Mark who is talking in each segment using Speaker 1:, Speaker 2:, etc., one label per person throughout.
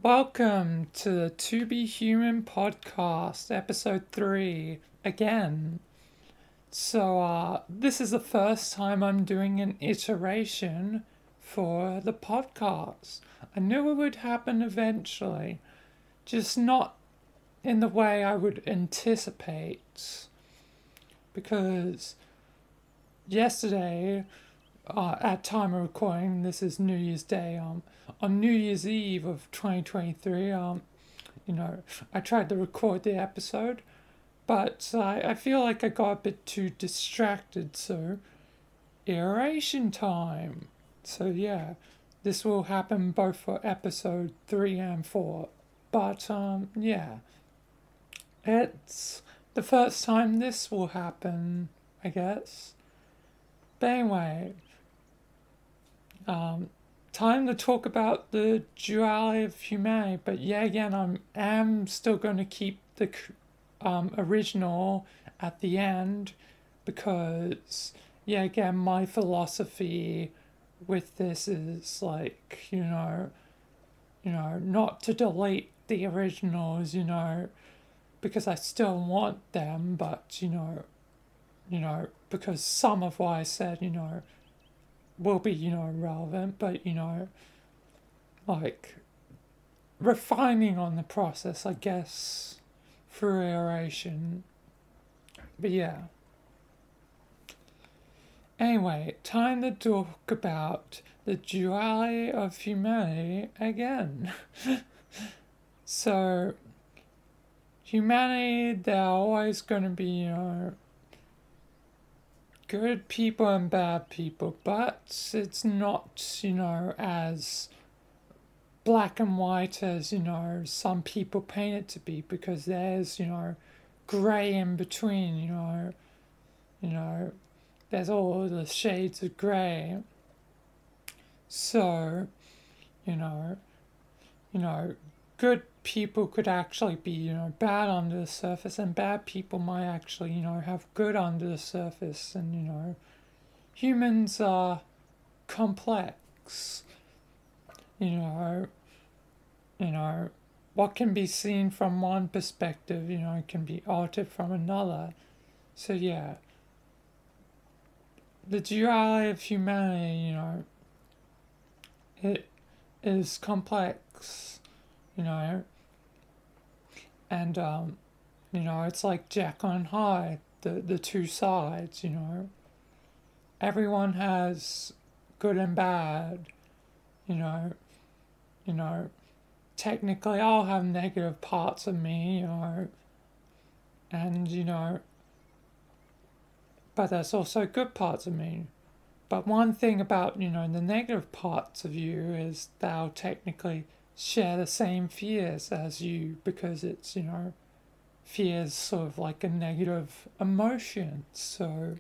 Speaker 1: Welcome to the To Be Human podcast, episode 3, again. This is the first time I'm doing an iteration for the podcast. I knew it would happen eventually, just not in the way I would anticipate. Because yesterday, at time of recording, this is New Year's Day, on New Year's Eve of 2023, I tried to record the episode, but I feel like I got a bit too distracted, so iteration time. So yeah, this will happen both for episode 3 and 4. But yeah, it's the first time this will happen, I guess. But anyway, time to talk about the duality of humanity. But yeah, again, am still going to keep the original at the end because yeah, again, my philosophy with this is like not to delete the originals, because I still want them, but because some of what I said, will be, relevant, but, like refining on the process, I guess, through iteration. But yeah. Anyway, time to talk about the duality of humanity again. So, humanity, there are always going to be, good people and bad people, but it's not, as black and white as, some people paint it to be, because there's, grey in between, there's all the shades of grey. So, you know, good people could actually be, bad under the surface, and bad people might actually, have good under the surface. And, humans are complex. You know, what can be seen from one perspective, can be altered from another. So, yeah, the duality of humanity, it is complex, and it's like Jekyll and Hyde, the two sides. Everyone has good and bad. you know you know Technically I'll have negative parts of me, and but there's also good parts of me. But one thing about, the negative parts of you is they'll technically share the same fears as you, because it's, fear is sort of like a negative emotion. So,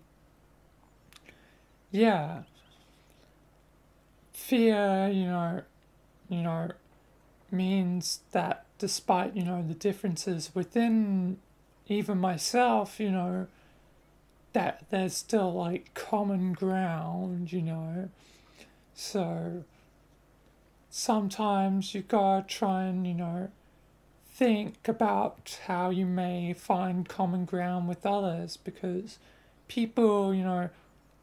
Speaker 1: yeah, fear, means that despite, the differences within even myself, that there's still like common ground. So sometimes you gotta try and, think about how you may find common ground with others, because people,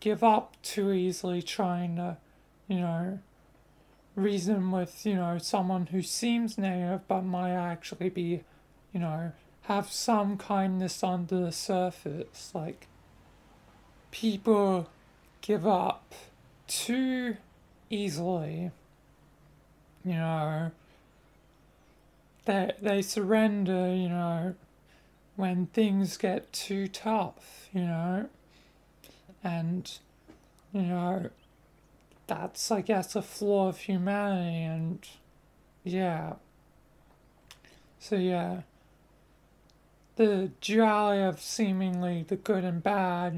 Speaker 1: give up too easily trying to, you know, reason with, someone who seems negative but might actually be, have some kindness under the surface. Like, people give up too easily. They surrender, when things get too tough, and, you know, that's, I guess, a flaw of humanity. And yeah. So, yeah, the duality of seemingly the good and bad,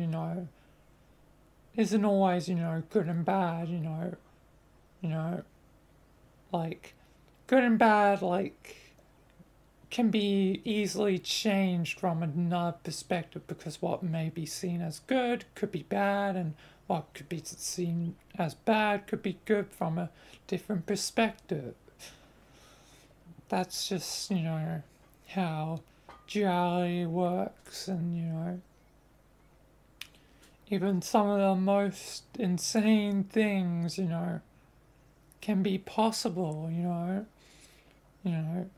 Speaker 1: isn't always, good and bad. You know, like, good and bad, like, can be easily changed from another perspective, because what may be seen as good could be bad, and what could be seen as bad could be good from a different perspective. that's just, how duality works, and, even some of the most insane things, can be possible, You know,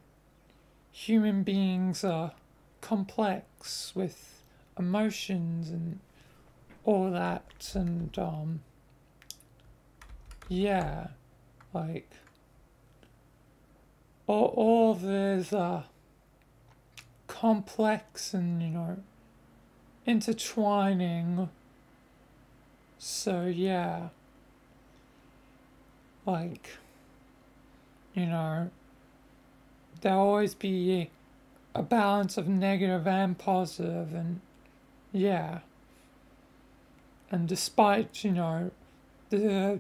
Speaker 1: human beings are complex with emotions and all that, and yeah, like all of these are complex and intertwining. So yeah, like there'll always be a balance of negative and positive, and yeah, and despite the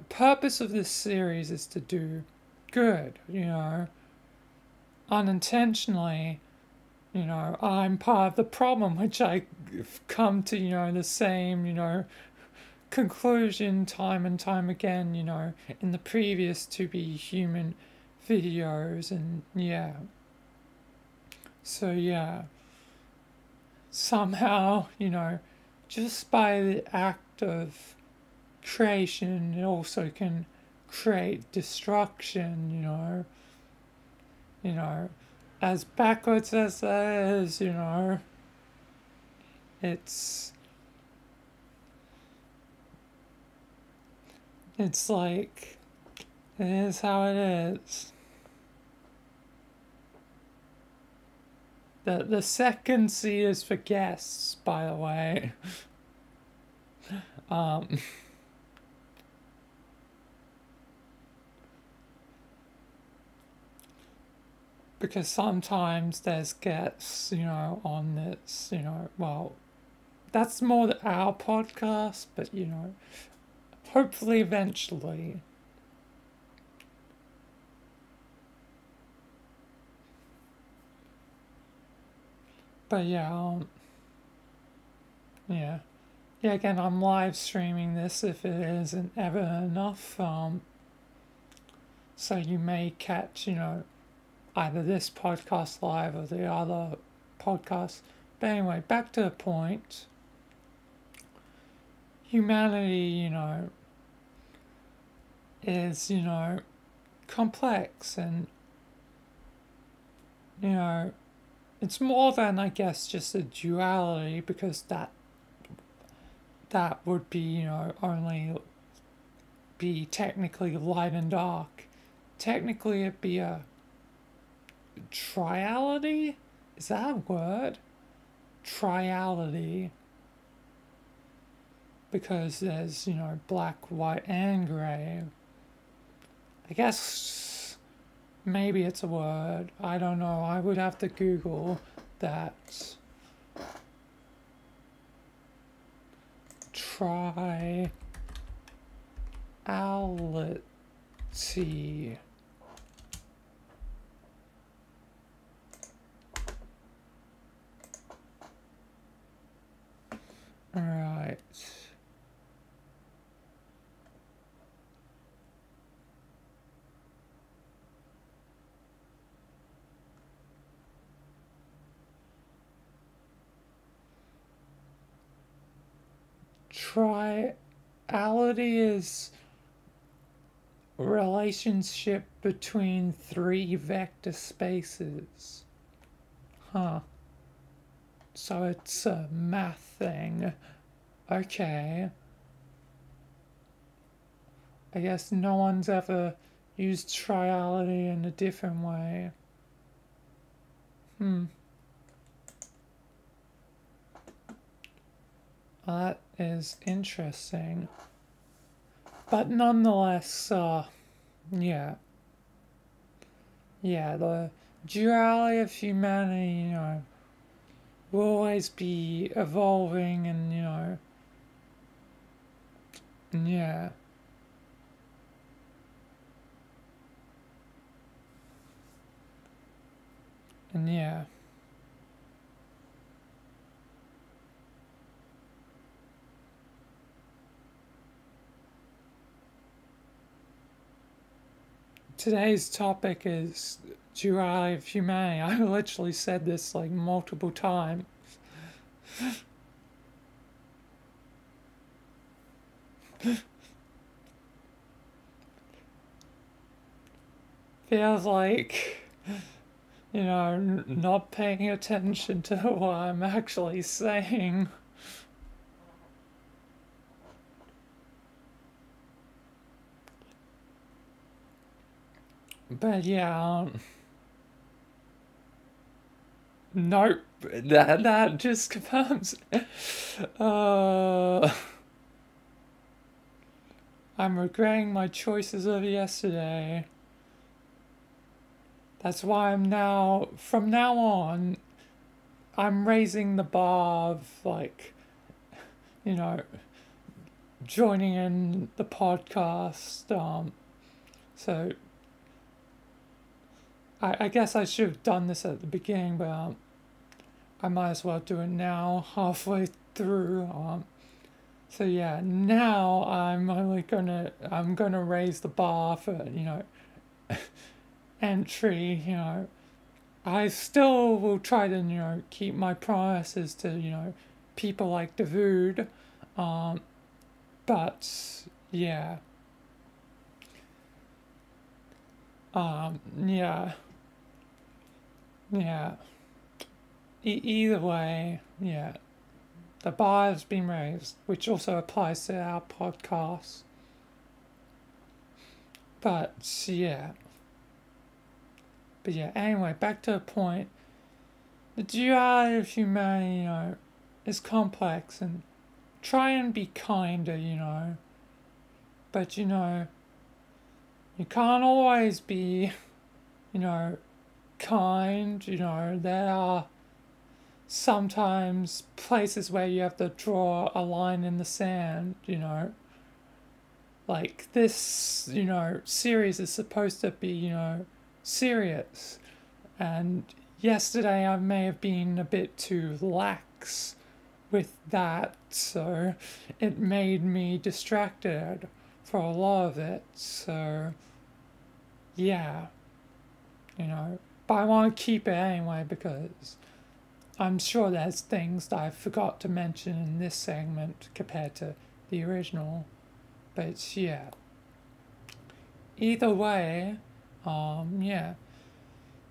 Speaker 1: purpose of this series is to do good, unintentionally, I'm part of the problem, which I've come to, the same, conclusion time and time again, in the previous To Be Human videos, and yeah. So yeah, somehow, just by the act of creation, it also can create destruction, as backwards as that is, it's like it is how it is. The second C is for guests, by the way. Because sometimes there's guests, on this, well, that's more our podcast, but, hopefully eventually. But yeah, yeah. Yeah, again, I'm live streaming this if it isn't ever enough. So you may catch, either this podcast live or the other podcast. But anyway, back to the point. Humanity, is, complex, and, it's more than, I guess, just a duality, because that would be, only be technically light and dark. Technically, it'd be a triality? Is that a word? Triality. Because there's, black, white, and grey. I guess maybe it's a word. I don't know. I would have to Google that. Triality. Alright. Triality is relationship between three vector spaces. Huh. So it's a math thing. Okay. I guess no one's ever used triality in a different way. That is interesting. But nonetheless, yeah. Yeah, the duality of humanity, will always be evolving, and, yeah. And yeah. Today's topic is duality of humanity. I literally said this like multiple times. Feels like, not paying attention to what I'm actually saying. But yeah, nope, that just confirms. I'm regretting my choices of yesterday. That's why from now on, I'm raising the bar of, like, joining in the podcast. So I guess I should have done this at the beginning, but I might as well do it now, halfway through. So yeah, now I'm gonna raise the bar for entry. I still will try to keep my promises to people like Davude, but yeah, yeah, yeah. Either way, yeah. The bar has been raised, which also applies to our podcast. But yeah. But yeah, anyway, back to the point. The duality of humanity, is complex, and try and be kinder, But you can't always be, kind, there are sometimes places where you have to draw a line in the sand, Like this, series is supposed to be, serious. And yesterday I may have been a bit too lax with that, so it made me distracted for a lot of it. So, yeah, But I want to keep it anyway because I'm sure there's things that I forgot to mention in this segment compared to the original. But yeah. Either way, yeah.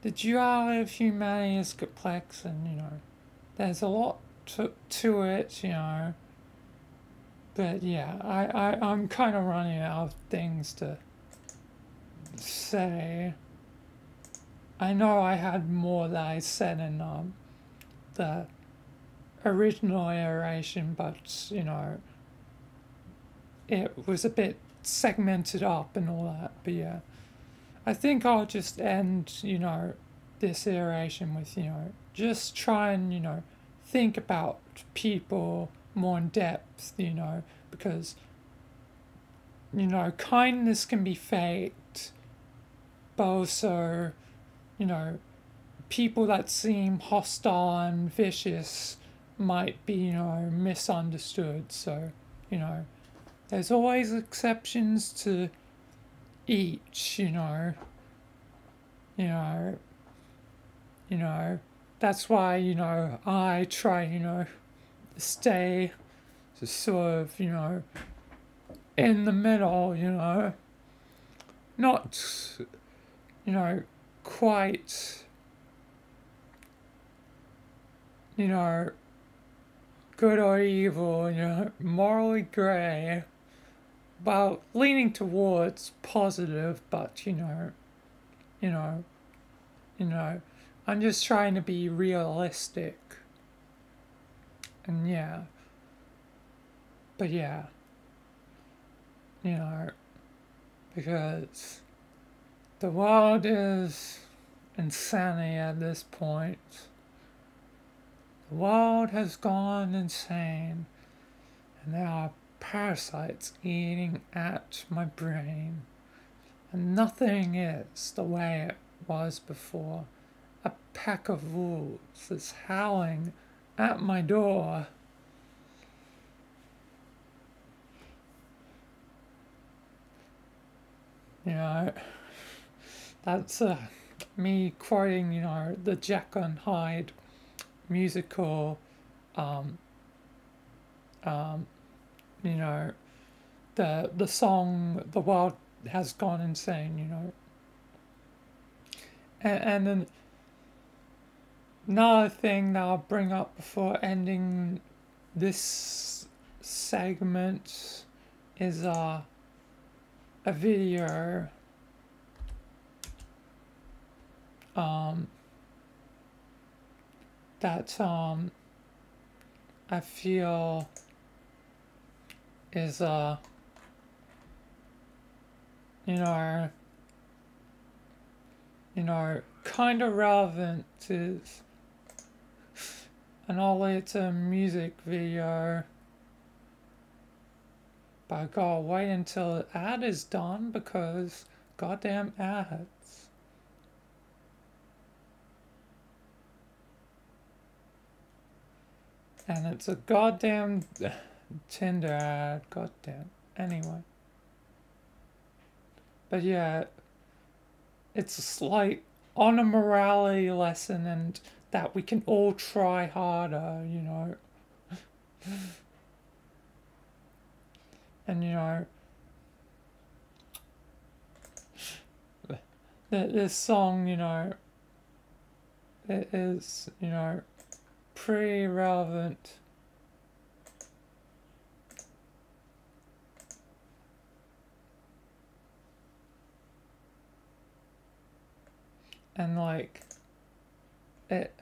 Speaker 1: The duality of humanity is complex and, there's a lot to it, But yeah, I'm kind of running out of things to say. I know I had more that I said in the original iteration, but it was a bit segmented up and all that. But yeah, I think I'll just end this iteration with just try and think about people more in depth, because kindness can be faked, but also people that seem hostile and vicious might be, misunderstood. So, there's always exceptions to each, that's why, I try, stay to sort of, in the middle, not, quite, good or evil, morally grey, well, leaning towards positive, but I'm just trying to be realistic, and yeah, but yeah, because the world is insanity at this point. The world has gone insane, and there are parasites eating at my brain, and nothing is the way it was before. A pack of wolves is howling at my door. That's me quoting, the Jekyll and Hyde musical, um, um, you know, the song "The World Has Gone Insane," and then another thing that I'll bring up before ending this segment is a video that I feel is kind of relevant to, and only it's a music video, but I gotta wait until the ad is done because goddamn ads. And it's a goddamn Tinder ad, goddamn. Anyway. But yeah, it's like on a morality lesson and that we can all try harder, And this song, it is, pretty relevant. And like, it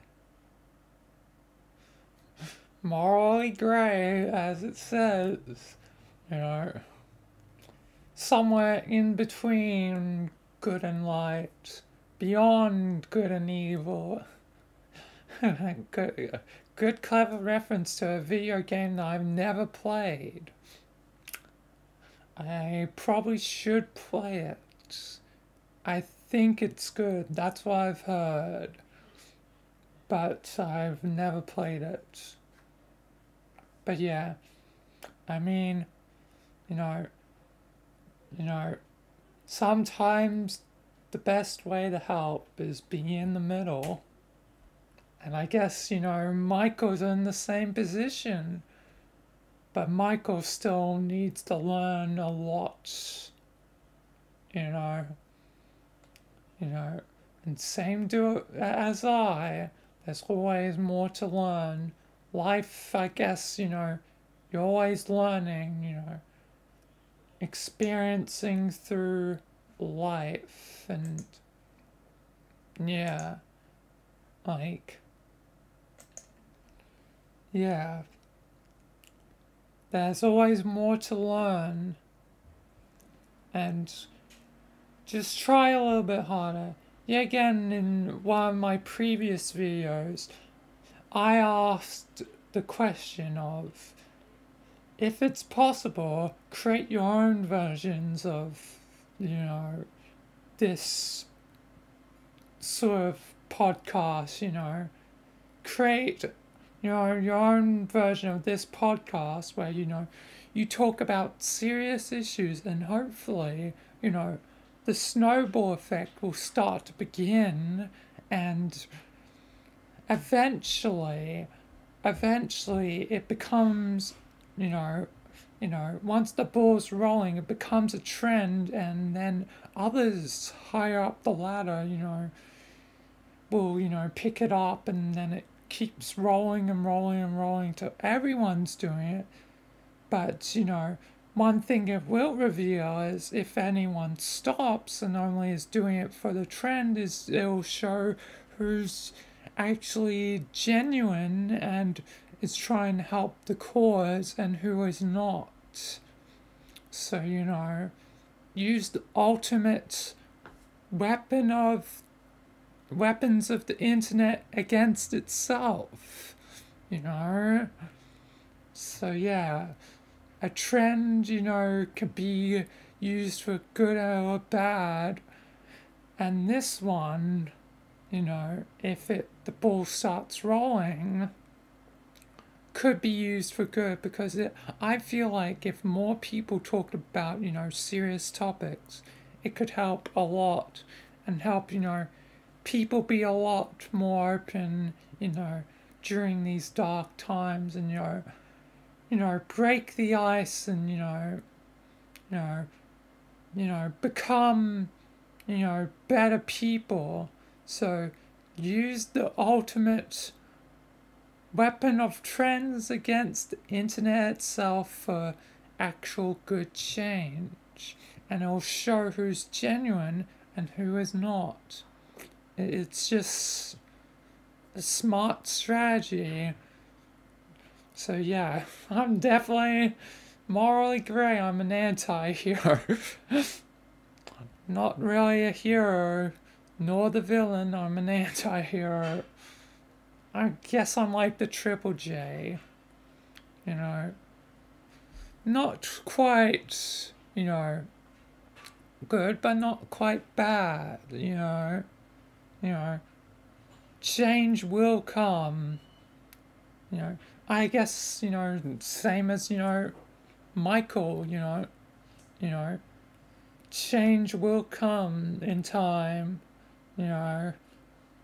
Speaker 1: morally grey, as it says, somewhere in between good and light, beyond good and evil. Good clever reference to a video game that I've never played. I probably should play it. I think it's good, that's what I've heard. But I've never played it. But yeah, I mean, sometimes the best way to help is be in the middle. And I guess, Michael's in the same position. But Michael still needs to learn a lot. And same do as I. There's always more to learn. Life, I guess, you're always learning, experiencing through life. And yeah, like, yeah, there's always more to learn. And just try a little bit harder. Yeah, again, in one of my previous videos, I asked the question of, if it's possible, create your own versions of, this sort of podcast, create, your own version of this podcast where, you talk about serious issues and hopefully, the snowball effect will start to begin and eventually it becomes, once the ball's rolling, it becomes a trend and then others higher up the ladder, will, pick it up and then it keeps rolling and rolling and rolling till everyone's doing it. But, one thing it will reveal is if anyone stops and only is doing it for the trend, is it'll show who's actually genuine and is trying to help the cause and who is not. So, use the ultimate weapons of the internet against itself. So yeah. A trend, could be used for good or bad. And this one, if the ball starts rolling, could be used for good because I feel like if more people talked about, serious topics, it could help a lot and help, people be a lot more open, during these dark times, and break the ice, and you know, become, better people. So use the ultimate weapon of trends against the internet itself for actual good change, and it'll show who's genuine and who is not. It's just a smart strategy. So yeah, I'm definitely morally grey. I'm an anti-hero. Not really a hero, nor the villain. I'm an anti-hero. I guess I'm like the Triple J. Not quite, good, but not quite bad. You know, change will come. I guess, same as, Michael, change will come in time,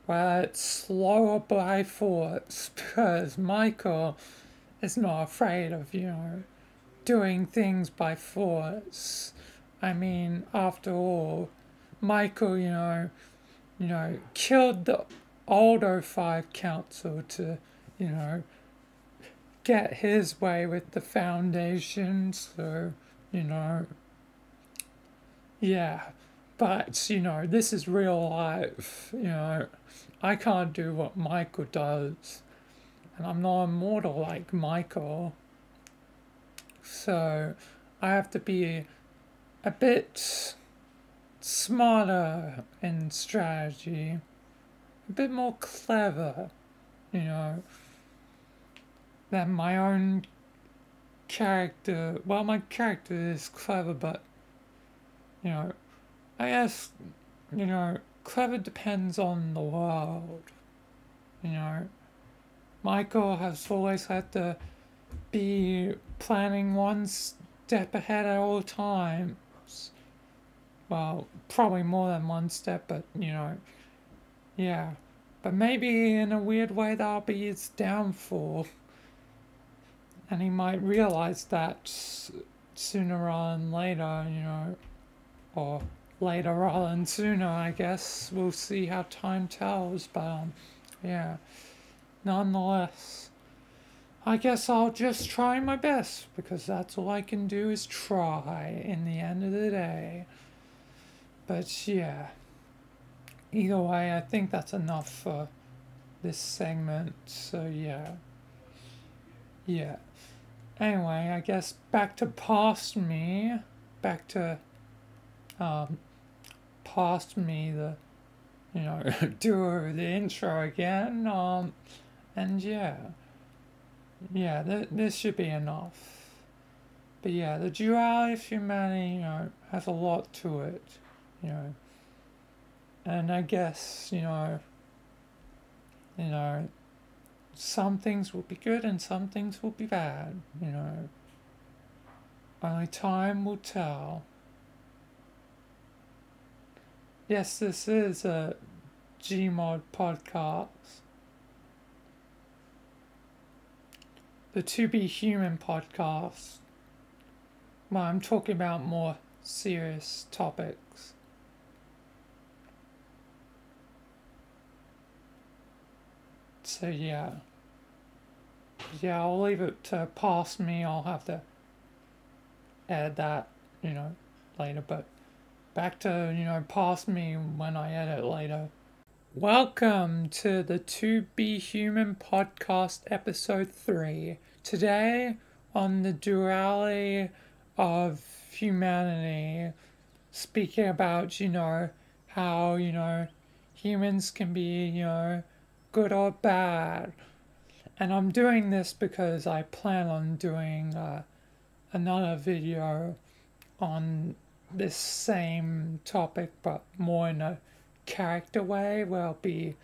Speaker 1: but it's slower by force, because Michael is not afraid of, doing things by force. I mean, after all, Michael, killed the old O5 council to, get his way with the foundation. So, yeah. But, this is real life. I can't do what Michael does. And I'm not immortal like Michael. So I have to be a bit smarter in strategy, a bit more clever, than my own character. Well, my character is clever, but, I guess, clever depends on the world. Michael has always had to be planning one step ahead at all times. Well, probably more than one step, but, yeah. But maybe in a weird way that'll be his downfall. And he might realize that sooner rather than later, or later rather than sooner, I guess. We'll see how time tells, but, yeah. Nonetheless, I guess I'll just try my best, because that's all I can do is try in the end of the day. But yeah, either way, I think that's enough for this segment. So yeah. Anyway, I guess back to past me, past me, the do the intro again. And this should be enough. But yeah, the duality of humanity, has a lot to it, and I guess, some things will be good and some things will be bad, Only time will tell. Yes, this is a Gmod podcast. The To Be Human podcast. Well, I'm talking about more serious topics. So yeah, I'll leave it to past me. I'll have to edit that, later. But back to, past me when I edit later. Welcome to the To Be Human podcast, episode 3. Today, on the duality of humanity, speaking about, how, humans can be, good or bad. And I'm doing this because I plan on doing another video on this same topic, but more in a character way, where it'll be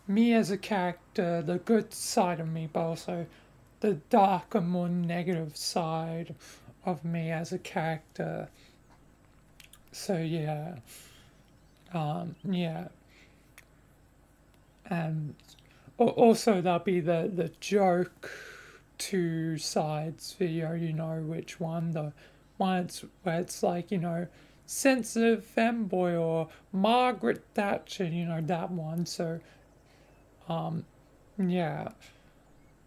Speaker 1: me as a character, the good side of me, but also the darker, more negative side of me as a character. So yeah. And also there'll be the joke two sides video, you know which one. The one where it's like, sensitive femboy or Margaret Thatcher, that one. So yeah.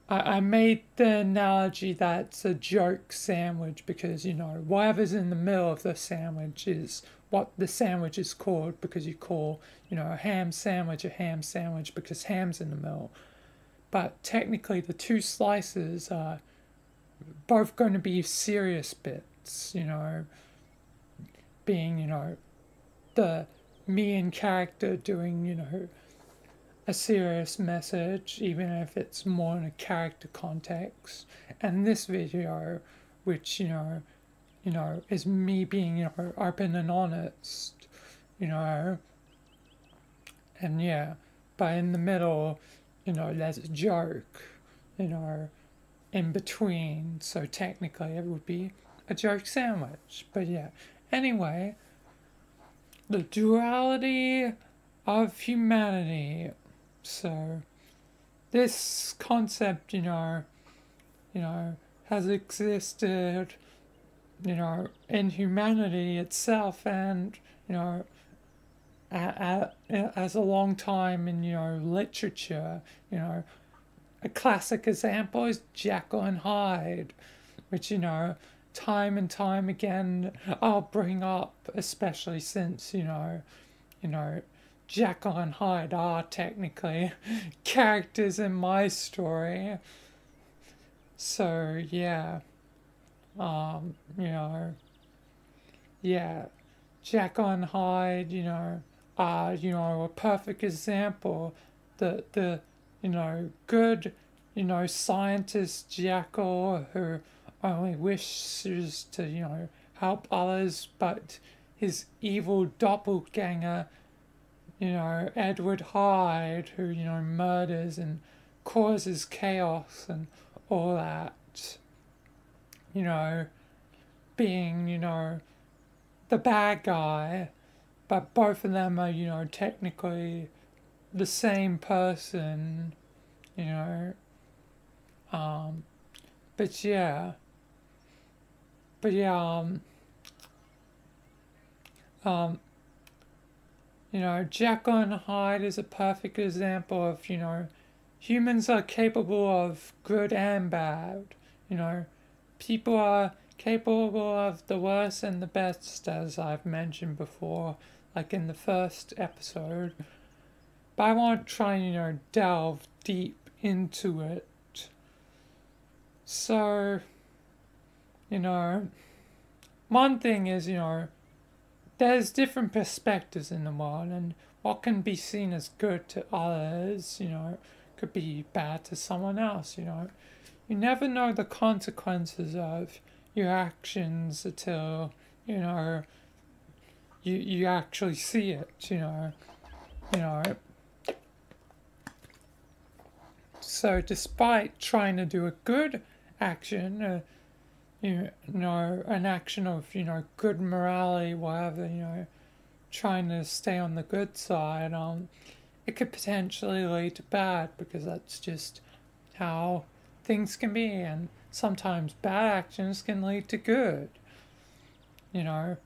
Speaker 1: I made the analogy that it's a joke sandwich because, whatever's in the middle of the sandwich is what the sandwich is called, because you call, a ham sandwich because ham's in the middle. But technically, the two slices are both going to be serious bits, being, the me in character doing, a serious message, even if it's more in a character context. And this video, which, is me being, open and honest, and yeah, but in the middle, there's a joke, in between. So technically it would be a joke sandwich. But yeah, anyway, the duality of humanity. So this concept, has existed, in humanity itself, and, as a long time in, literature. A classic example is Jekyll and Hyde, which, time and time again I'll bring up, especially since, Jekyll and Hyde are technically characters in my story. So yeah, yeah, Jekyll and Hyde, are, a perfect example. The good, scientist Jekyll who only wishes to, help others, but his evil doppelganger, Edward Hyde, who, murders and causes chaos and all that, being, the bad guy, but both of them are, technically the same person, but yeah, but yeah, Jekyll and Hyde is a perfect example of, humans are capable of good and bad. People are capable of the worst and the best, as I've mentioned before, like in the first episode. But I want to try and, delve deep into it. So, one thing is, there's different perspectives in the world, and what can be seen as good to others, could be bad to someone else. You never know the consequences of your actions until, you actually see it, So despite trying to do a good action, an action of, good morality, whatever, trying to stay on the good side, it could potentially lead to bad, because that's just how things can be, and sometimes bad actions can lead to good. There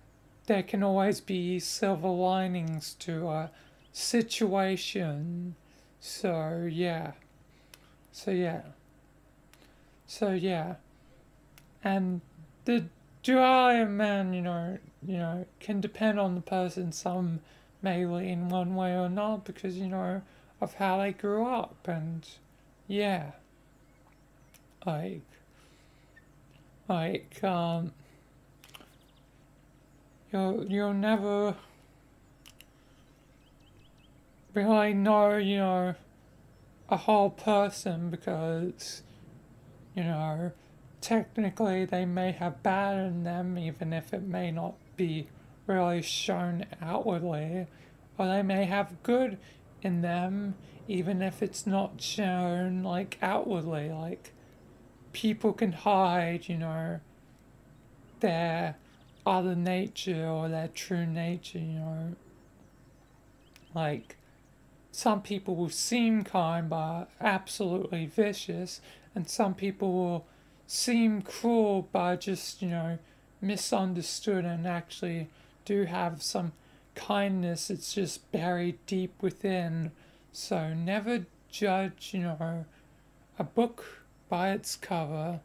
Speaker 1: can always be silver linings to a situation. So yeah. So yeah. So yeah. And the duality of man, can depend on the person. Some may lean one way or not because, of how they grew up, and yeah. Like you'll never really know, a whole person, because, technically they may have bad in them, even if it may not be really shown outwardly, or they may have good in them, even if it's not shown, like, outwardly. Like, people can hide, their other nature or their true nature, like, some people will seem kind but are absolutely vicious, and some people will seem cruel but just, misunderstood and actually do have some kindness. It's just buried deep within. So never judge, a book by its cover.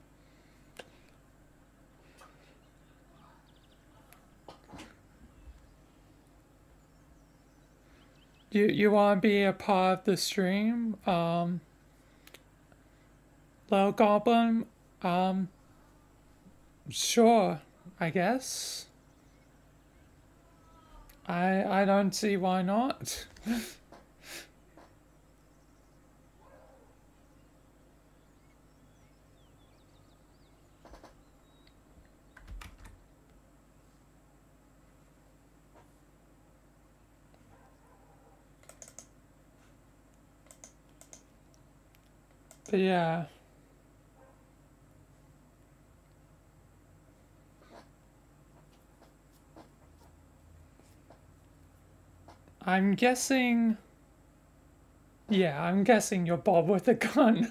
Speaker 1: You want to be a part of the stream, Little Goblin? Sure, I guess. I don't see why not. But yeah. I'm guessing... Yeah, I'm guessing you're Bob with a gun.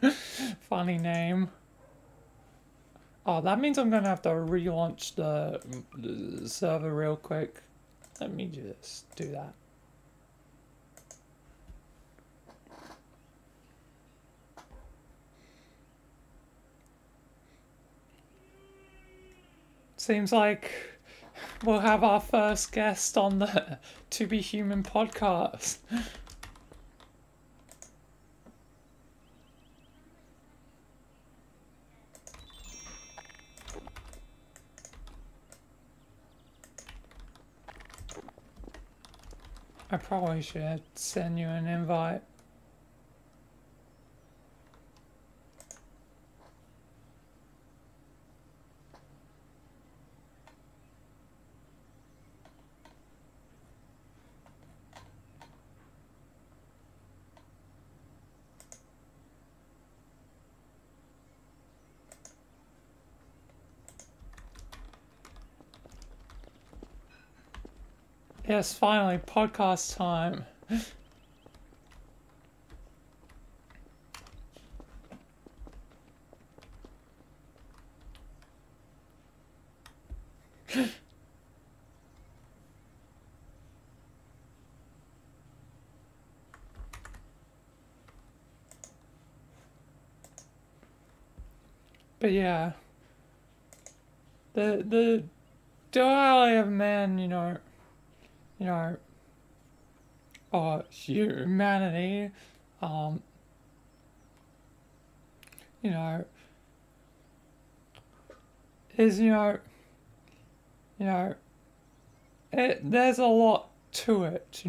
Speaker 1: Funny name. Oh, that means I'm gonna have to relaunch the server real quick. Let me just do that. Seems like we'll have our first guest on the To Be Human podcast. I probably should send you an invite. Yes, finally, podcast time. But yeah, the duality of man, or humanity, is there's a lot to it,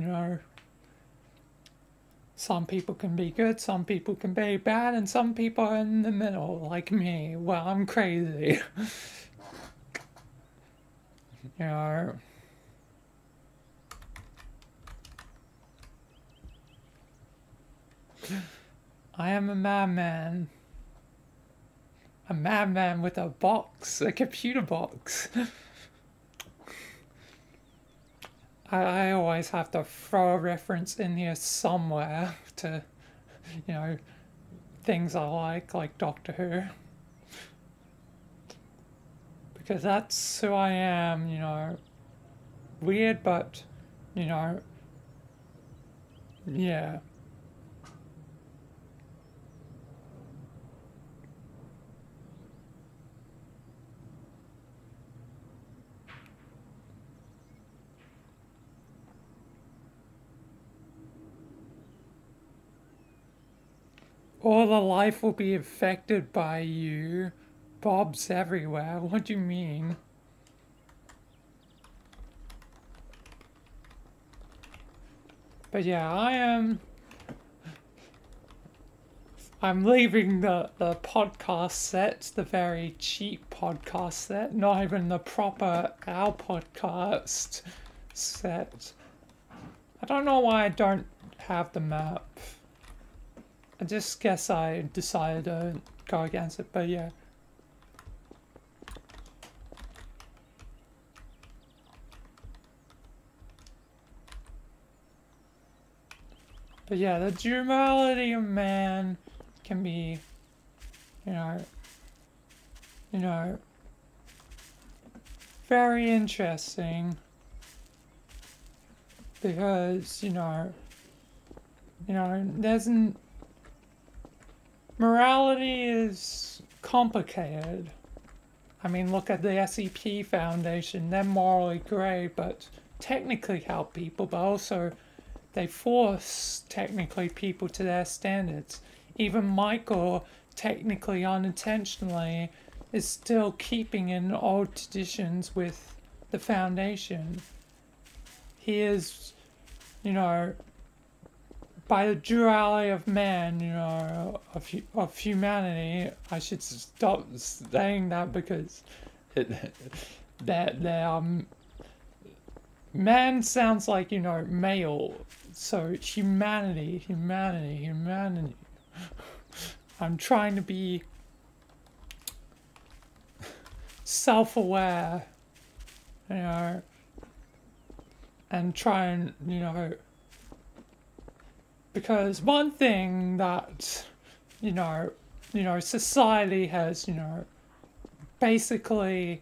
Speaker 1: Some people can be good, some people can be bad, and some people are in the middle, like me. Well, I'm crazy. I am a madman. A madman with a box, a computer box. I always have to throw a reference in here somewhere to, things I like Doctor Who. Because that's who I am, weird, but, yeah. All the life will be affected by you. Bob's everywhere. What do you mean? But yeah, I'm leaving the podcast set, the very cheap podcast set, not even the proper Our Podcast set. I don't know why I don't have the map. I just guess I decided to go against it, but yeah. But yeah, the duality of man can be, you know, you know, very interesting because, morality is complicated. I mean, look at the SEP Foundation. They're morally grey, but technically help people, but also they force, technically, people to their standards. Even Michael, technically unintentionally, is still keeping in old traditions with the Foundation. He is, by the duality of man, of humanity. I should stop saying that because man sounds like, male. So humanity. I'm trying to be self-aware, and try and, because one thing that, society has, basically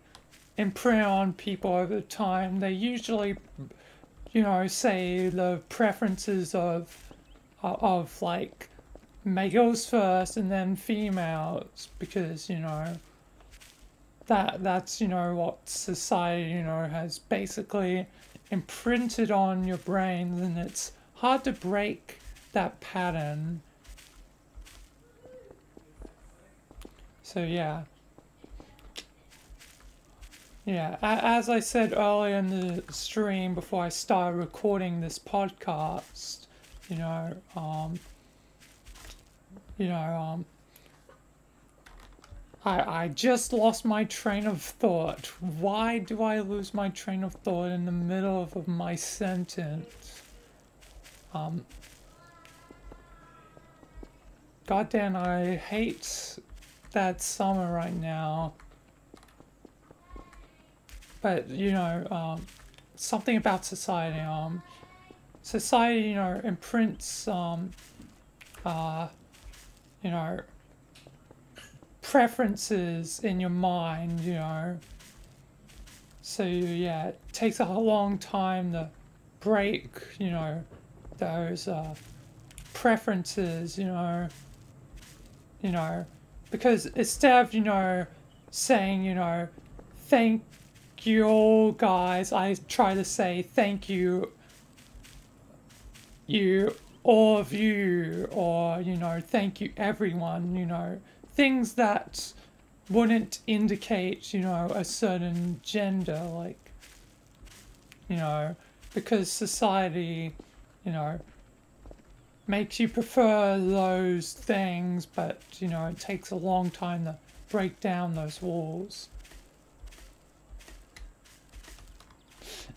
Speaker 1: imprinted on people over time, they usually, say the preferences of like males first and then females, because, that's, what society, has basically imprinted on your brains, and it's hard to break that pattern. So yeah, as I said earlier in the stream before I started recording this podcast, I just lost my train of thought. Why do I lose my train of thought in the middle of my sentence? Goddamn, I hate that summer right now. But, something about society. Society, imprints, preferences in your mind, So, yeah, it takes a long time to break, those preferences, because instead of, saying, thank you all guys, I try to say thank you, all of you, or, thank you everyone, things that wouldn't indicate, a certain gender, like, because society, makes you prefer those things, but, it takes a long time to break down those walls.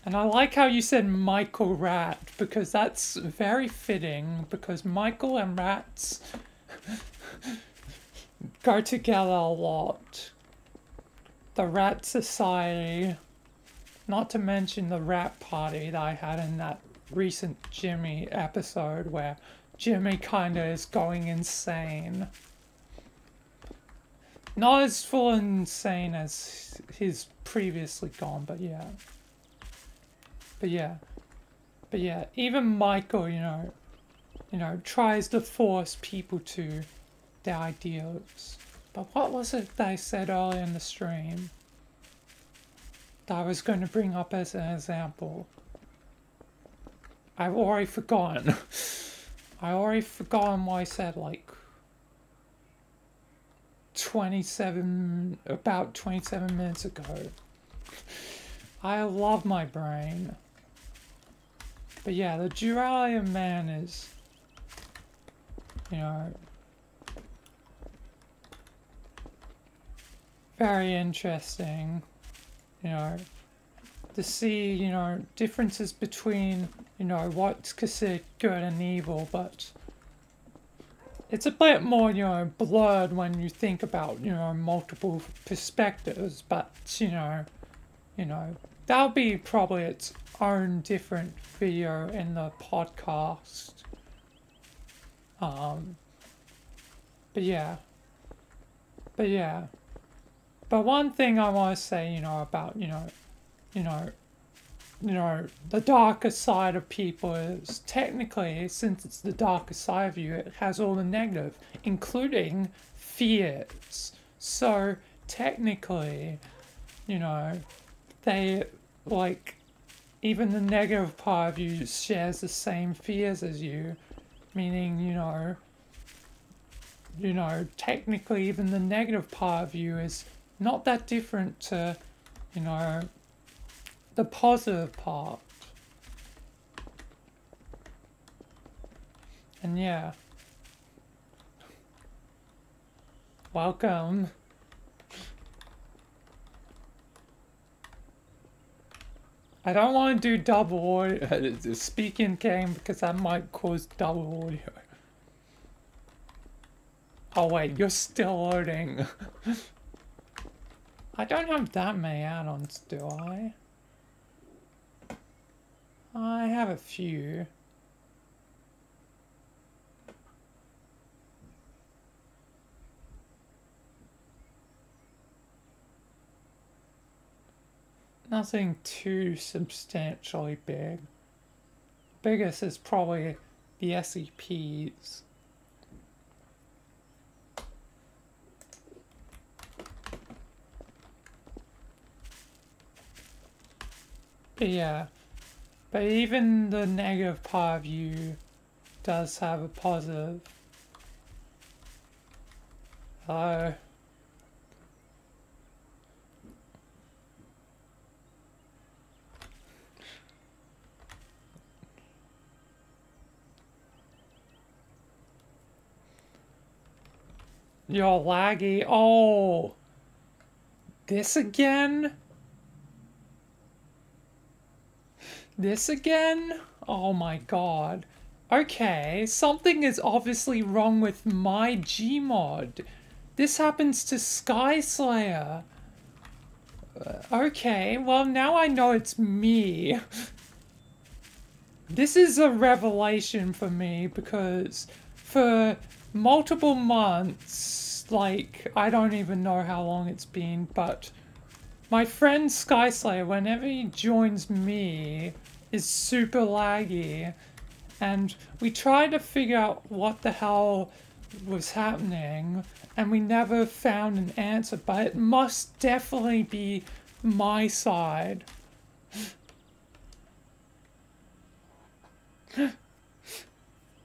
Speaker 1: And I like how you said Michael Rat, because that's very fitting, because Michael and rats go together a lot. The Rat Society, not to mention the Rat Party that I had in that recent Jimmy episode where Jimmy kinda is going insane. Not as full insane as he's previously gone, but yeah. But yeah, even Michael, tries to force people to their ideals. But what was it that I said earlier in the stream that I was going to bring up as an example? I've already forgotten. what I said, like, about 27 minutes ago. I love my brain. But yeah, the duality of man is, very interesting, to see, differences between, what's considered good and evil, but it's a bit more, blurred when you think about, multiple perspectives, but, that'll be probably its own different video in the podcast. Um, but yeah, but yeah. But one thing I want to say, about, you know, the darker side of people is technically, since it's the darker side of you, it has all the negative, including fears. So technically, you know, they like even the negative part of you shares the same fears as you, meaning, technically even the negative part of you is not that different to, you know, the positive part. And yeah, welcome. I don't want to do double audio, speak in game, because that might cause double audio. Oh wait, you're still loading. I don't have that many add-ons, do I? I have a few. Nothing too substantially big. Biggest is probably the SEPs. But yeah, but even the negative part of you does have a positive. Hello. You're laggy. Oh, this again? This again? Oh my god. Okay, something is obviously wrong with my Gmod. This happens to Sky Slayer. Okay, well now I know it's me. This is a revelation for me because for multiple months, like, I don't even know how long it's been, but my friend Sky Slayer, whenever he joins me, is super laggy. And we tried to figure out what the hell was happening, and we never found an answer, but it must definitely be my side.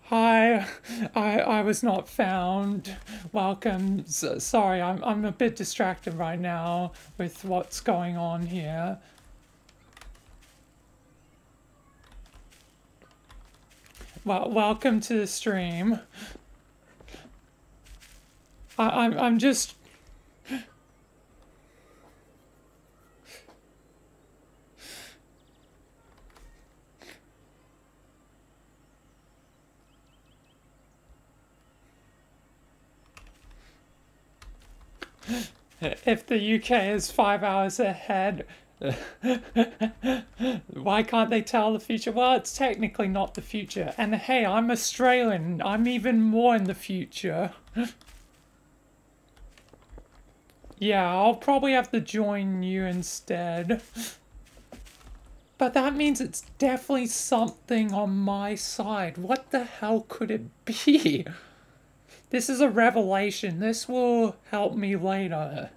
Speaker 1: Hi, I was not found. Welcome. Sorry, I'm a bit distracted right now with what's going on here. Well, welcome to the stream. I'm just. If the UK is 5 hours ahead, why can't they tell the future? Well, it's technically not the future. And hey, I'm Australian. I'm even more in the future. Yeah, I'll probably have to join you instead. But that means it's definitely something on my side. What the hell could it be? This is a revelation. This will help me later.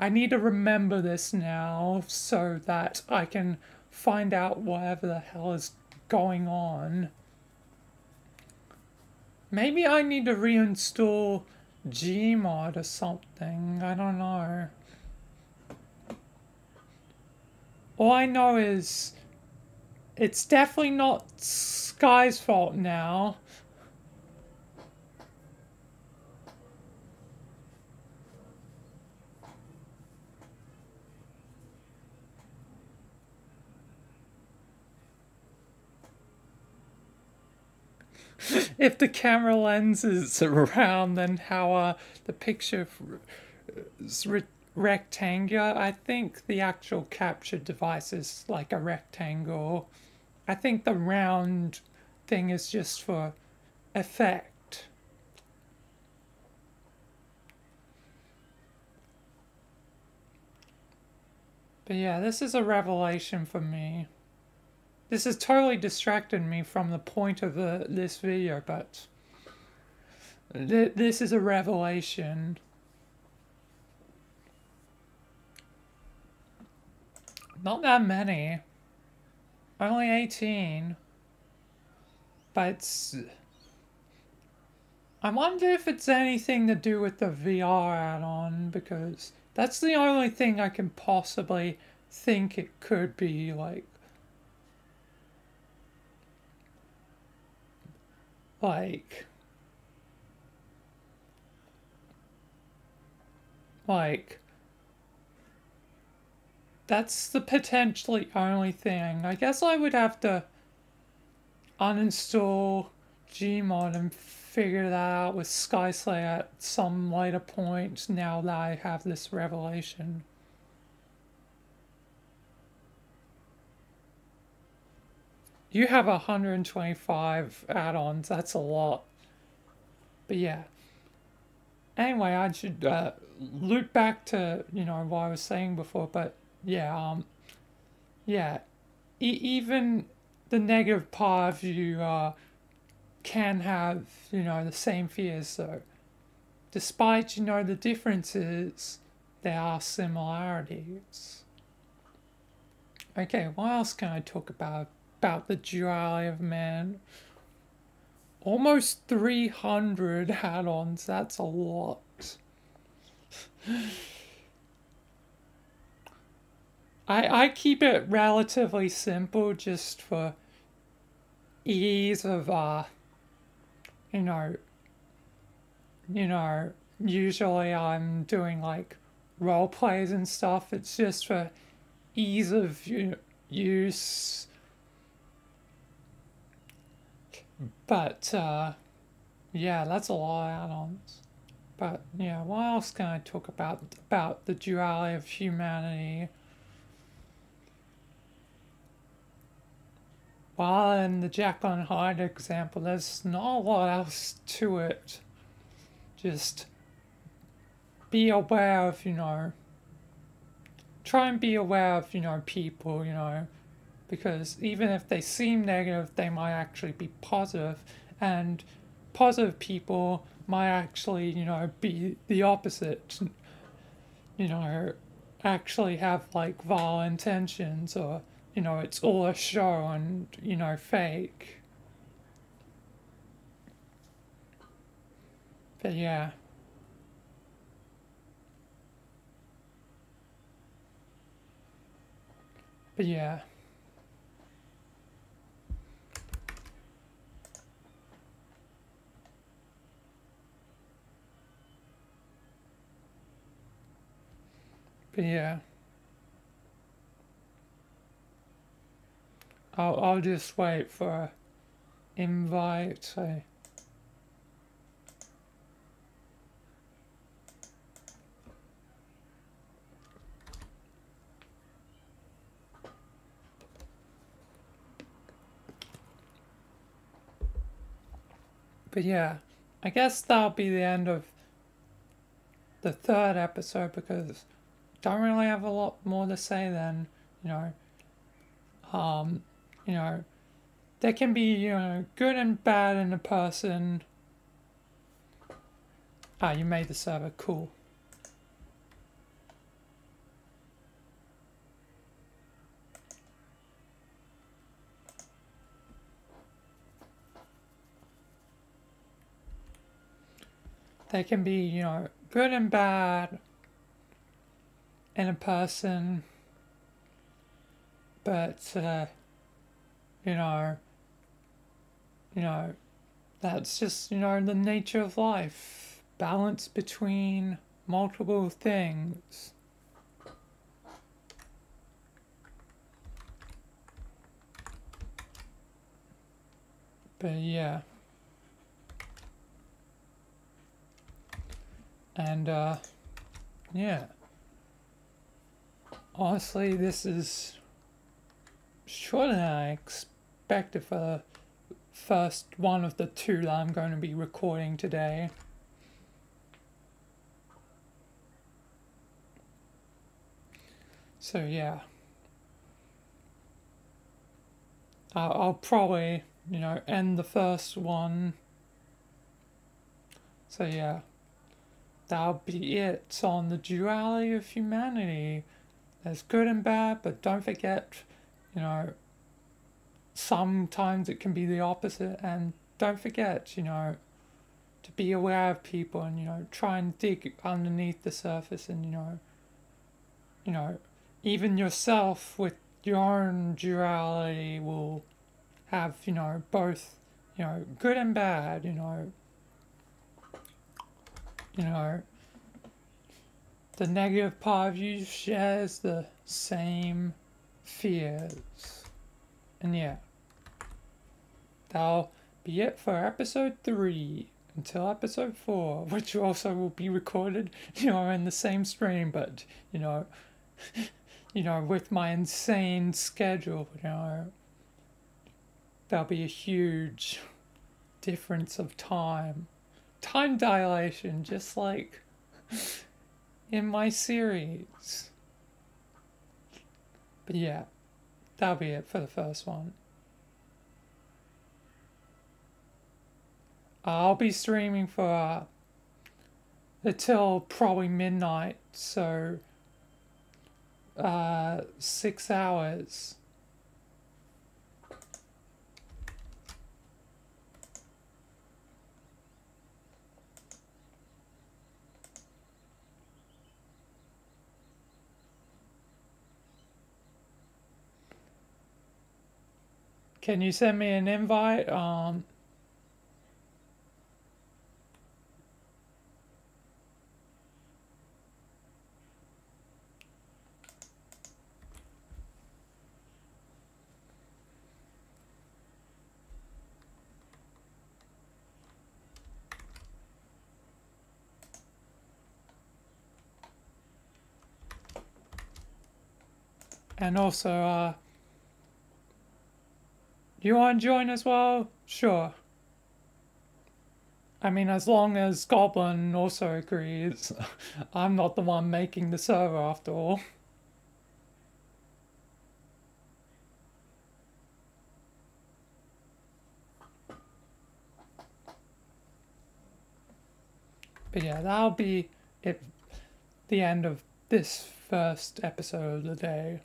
Speaker 1: I need to remember this now so that I can find out whatever the hell is going on. Maybe I need to reinstall Gmod or something. I don't know. All I know is it's definitely not Sky's fault now. If the camera lens is around, then how the picture is rectangular. I think the actual capture device is like a rectangle. I think the round thing is just for effect. But yeah, this is a revelation for me. This has totally distracted me from the point of this video, but this is a revelation. Not that many. Only 18. But I wonder if it's anything to do with the VR add-on, because that's the only thing I can possibly think it could be, like like that's the potentially only thing. I guess I would have to uninstall Gmod and figure that out with Skyslay at some later point now that I have this revelation. You have 125 add-ons, that's a lot. But yeah. Anyway, I should loop back to, what I was saying before, but yeah, yeah. Even the negative part of you can have, the same fears, so despite, the differences, there are similarities. Okay, what else can I talk about the duality of man? Almost 300 add-ons, that's a lot. I keep it relatively simple just for ease of usually I'm doing like role plays and stuff. It's just for ease of use. But yeah, that's a lot of add-ons. But yeah, what else can I talk about the duality of humanity? Well, in the Jekyll and Hyde example, there's not a lot else to it. Just be aware of, try and be aware of, people, because even if they seem negative, they might actually be positive, and positive people might actually, be the opposite, actually have like vile intentions, or, it's all a show and, fake. But yeah. But yeah. But yeah. I'll just wait for invite. But yeah, I guess that'll be the end of the third episode, because don't really have a lot more to say then, there can be, good and bad in a person. Ah, you made the server, cool. They can be, good and bad in a person, but, that's just, the nature of life. Balance between multiple things. But yeah. And, yeah. Honestly, this is shorter than I expected for the first one of the two that I'm going to be recording today. So yeah, I'll probably, end the first one. So yeah, that'll be it on the duality of humanity. There's good and bad, but don't forget, you know, sometimes it can be the opposite. And don't forget, to be aware of people and, try and dig underneath the surface and, you know, even yourself with your own duality will have, both, good and bad, you know, the negative part of you shares the same fears. And yeah, that'll be it for episode 3 until episode 4, which also will be recorded, in the same stream, but, with my insane schedule, there'll be a huge difference of time. Time dilation, just like in my series. But yeah, that'll be it for the first one. I'll be streaming for until probably midnight, so 6 hours. Can you send me an invite? And also, do you want to join as well? Sure. I mean, as long as Goblin also agrees. I'm not the one making the server after all. But yeah, that'll be it. The end of this first episode of the day.